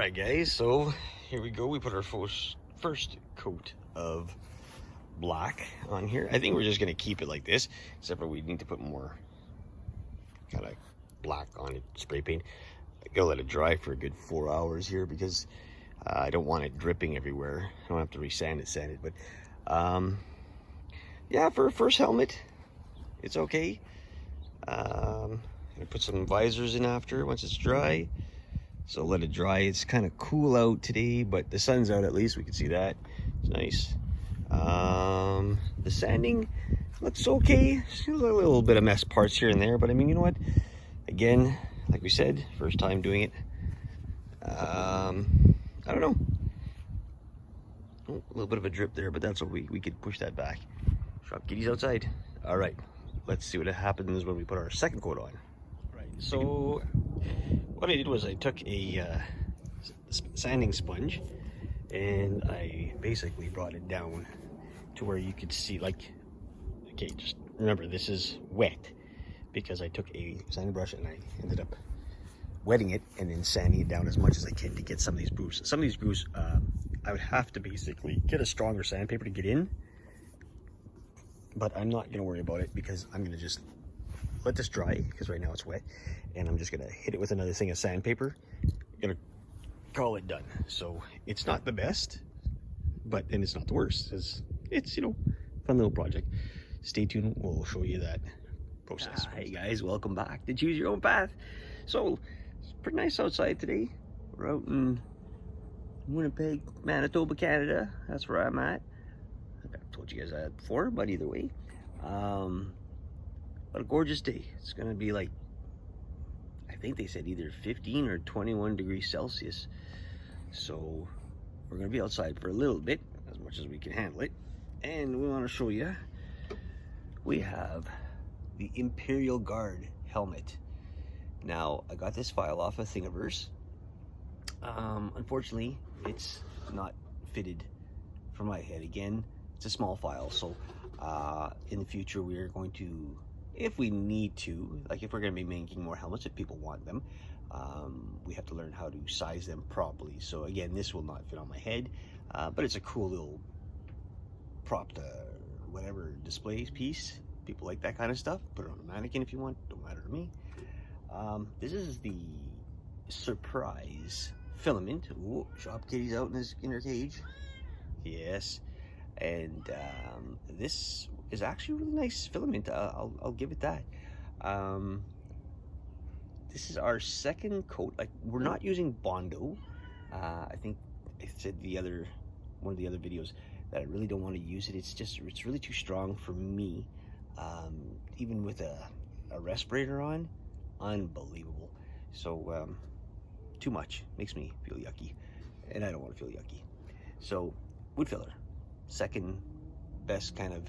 Alright guys, so here we go. We put our first coat of black on here. I think we're just going to keep it like this, except for we need to put more kind of black on it, spray paint. I gotta let it dry for a good 4 hours here because I don't want it dripping everywhere. I don't have to sand it, but yeah, for a first helmet, it's okay. Gonna put some visors in after once it's dry. So let it dry. It's kind of cool out today, but the sun's out at least. We can see that. It's nice. The sanding looks okay. Still a little bit of mess parts here and there, but I mean, you know what? Again, like we said, first time doing it. I don't know. Oh, a little bit of a drip there, but that's what we could push that back. Shop kitties outside. All right, let's see what happens when we put our second coat on. Right. So what I did was I took a sanding sponge and I basically brought it down to where you could see, like, okay, just remember this is wet because I took a sanding brush and I ended up wetting it and then sanding it down as much as I can to get some of these grooves. Some of these grooves, I would have to basically get a stronger sandpaper to get in, but I'm not going to worry about it because I'm going to just let this dry because right now it's wet, and I'm just going to hit it with another thing of sandpaper. I'm going to call it done. So it's not the best, but then it's not the worst. It's, you know, fun little project. Stay tuned. We'll show you that process. Hey guys, welcome back to Choose Your Own Path. So it's pretty nice outside today. We're out in Winnipeg, Manitoba, Canada. That's where I'm at. I've told you guys that before, but either way, what a gorgeous day. It's gonna be like, I think they said either 15 or 21 degrees Celsius. So we're gonna be outside for a little bit, as much as we can handle it. And we want to show you, we have the Imperial Guard helmet. Now, I got this file off of Thingiverse. Unfortunately, it's not fitted for my head. Again, it's a small file, so in the future we are going to, if we need to, like if we're going to be making more helmets, if people want them, we have to learn how to size them properly. So again, this will not fit on my head, but it's a cool little prop to whatever display piece. People like that kind of stuff. Put it on a mannequin if you want, don't matter to me. This is the Surprise filament. Ooh, Shop Kitty's out in her cage. Yes. And this is actually a really nice filament. I'll give it that. This is our second coat. Like, we're not using Bondo. I think I said one of the other videos that I really don't want to use it. It's really too strong for me. Even with a respirator on, unbelievable. So too much makes me feel yucky, and I don't want to feel yucky. So wood filler, second best kind of,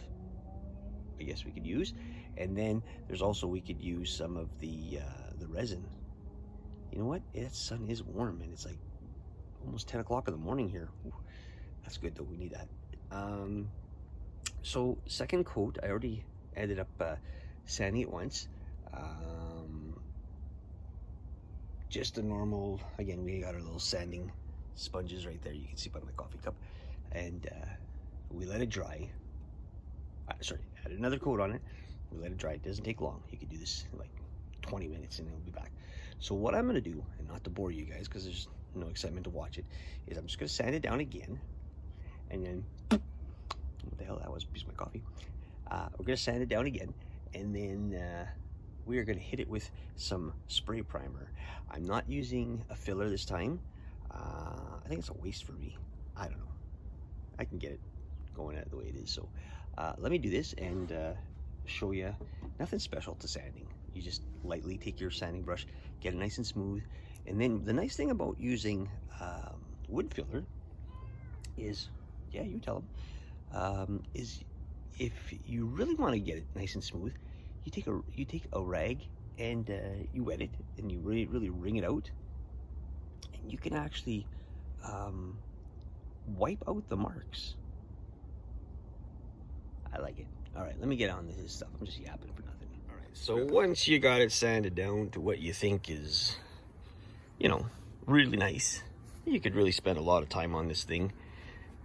I guess we could use. And then there's also, we could use some of the resin. You know what, that sun is warm and it's like almost 10 o'clock in the morning here. Ooh, that's good though, we need that. So second coat, I already ended up sanding it once. Just a normal, again, we got our little sanding sponges right there, you can see by my coffee cup, and we let it dry. Sorry, add another coat on it, we let it dry. It doesn't take long, you can do this in like 20 minutes and it'll be back. So what I'm going to do, and not to bore you guys because there's no excitement to watch it, is I'm just going to sand it down again, and then, what the hell, that was a piece of my coffee. We're going to sand it down again, and then we are going to hit it with some spray primer. I'm not using a filler this time. I think it's a waste for me. I don't know. I can get it going the way it is. So let me do this and show you. Nothing special to sanding. You just lightly take your sanding brush, get it nice and smooth. And then the nice thing about using wood filler is, yeah, you tell them, is if you really want to get it nice and smooth, you take a rag and you wet it and you really wring it out, and you can actually wipe out the marks. I like it. All right, let me get on to this stuff. I'm just yapping for nothing. All right, so once you got it sanded down to what you think is, you know, really nice, You could really spend a lot of time on this thing.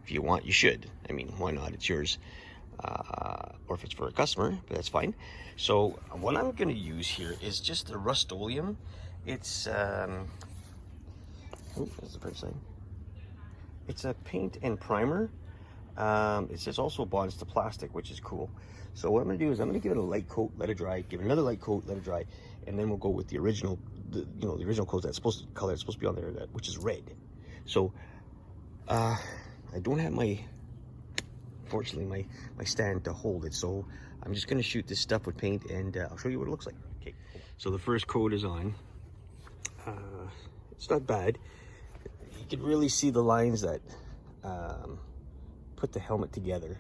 If you want, you should. I mean, why not? It's yours. Or if it's for a customer, but that's fine. So what I'm going to use here is just the Rust-Oleum. It's oh, that's the French side. It's a paint and primer. It says also bonds to plastic, which is cool. So what I'm going to do is I'm going to give it a light coat, let it dry, give it another light coat, let it dry, and then we'll go with the original, the original coat that's supposed to color, it's supposed to be on there, which is red. So I don't have unfortunately my stand to hold it, so I'm just going to shoot this stuff with paint, and I'll show you what it looks like. Okay, so the first coat is on. It's not bad. You can really see the lines that put the helmet together.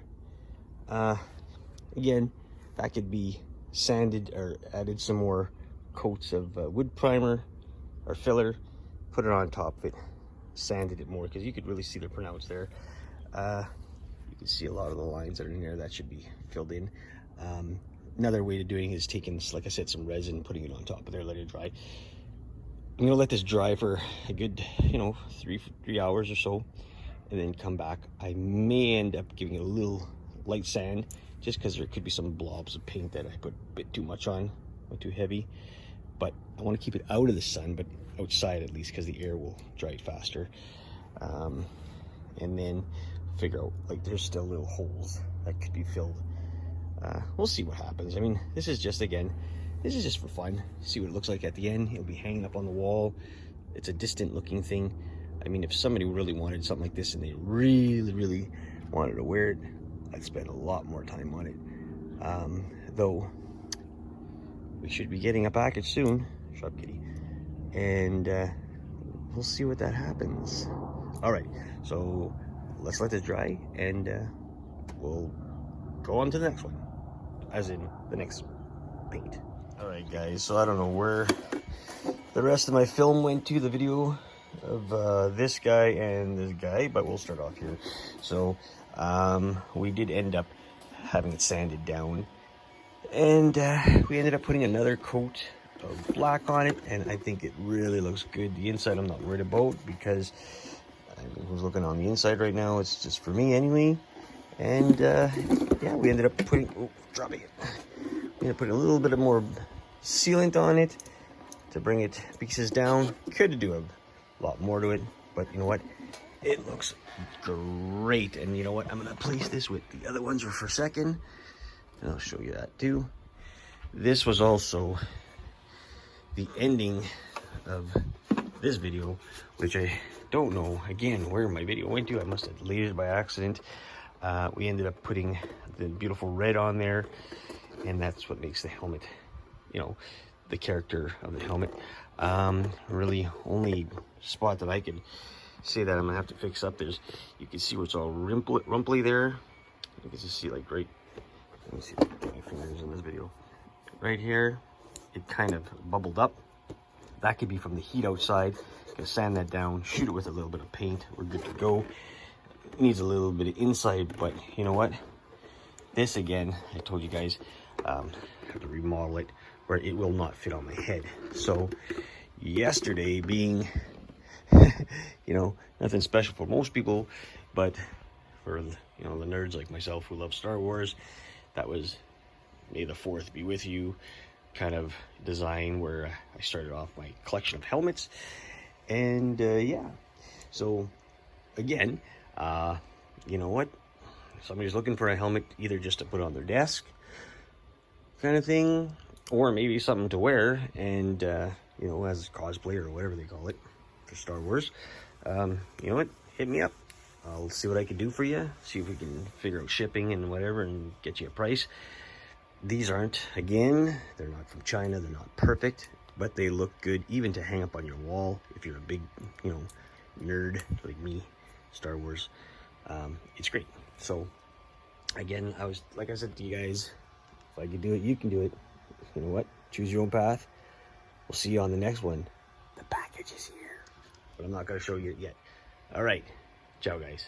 Again, that could be sanded or added some more coats of wood primer or filler, put it on top of it, sanded it more, because you could really see the printouts there. You can see a lot of the lines that are in there that should be filled in. Another way to doing it is taking, like I said, some resin, putting it on top of there, let it dry. I'm gonna let this dry for a good, 3 hours or so, and then come back. I may end up giving it a little light sand, just because there could be some blobs of paint that I put a bit too much on, or too heavy. But I want to keep it out of the sun, but outside at least, because the air will dry it faster. And then figure out, like, there's still little holes that could be filled. We'll see what happens. I mean, this is just for fun. See what it looks like at the end. It'll be hanging up on the wall. It's a distant looking thing. I mean, if somebody really wanted something like this and they really, really wanted to wear it, I'd spend a lot more time on it. Though, we should be getting a package soon. Shut up, kitty. And we'll see what that happens. All right, so let's let this dry, and we'll go on to the next one, as in the next paint. All right, guys, so I don't know where the rest of my film went to, the video of this guy and this guy, but we'll start off here. So we did end up having it sanded down, and we ended up putting another coat of black on it, and I think it really looks good. The inside I'm not worried about, because who's looking on the inside right now, it's just for me anyway. And yeah, we ended up putting, dropping it. We ended up putting a little bit of more sealant on it to bring it pieces down. Could do a lot more to it, but you know what? It looks great. And you know what? I'm gonna place this with the other ones for a second, and I'll show you that too. This was also the ending of this video, which I don't know again where my video went to. I must have deleted it by accident. We ended up putting the beautiful red on there, and that's what makes the helmet, the character of the helmet. Really, only spot that I could say that I'm gonna have to fix up, you can see where it's all rumply there. You can just see, like, right, let me see, get my fingers in this video. Right here, it kind of bubbled up. That could be from the heat outside. Gonna sand that down, shoot it with a little bit of paint. We're good to go. It needs a little bit of inside, but you know what? This, again, I told you guys, I have to remodel it where it will not fit on my head. So yesterday being, nothing special for most people, but for, the nerds like myself who love Star Wars, that was May the 4th be with you kind of design, where I started off my collection of helmets. And yeah, so again, you know what, somebody's looking for a helmet either just to put on their desk kind of thing, or maybe something to wear, and as cosplay or whatever they call it for Star Wars, you know what, hit me up. I'll see what I can do for you, see if we can figure out shipping and whatever, and get you a price. These aren't, again, they're not from China, they're not perfect, but they look good even to hang up on your wall if you're a big, nerd like me, Star Wars. It's great. So again, like I said to you guys, if I could do it, you can do it. You know what? Choose your own path. We'll see you on the next one. The package is here, but I'm not going to show you it yet. All right. Ciao, guys.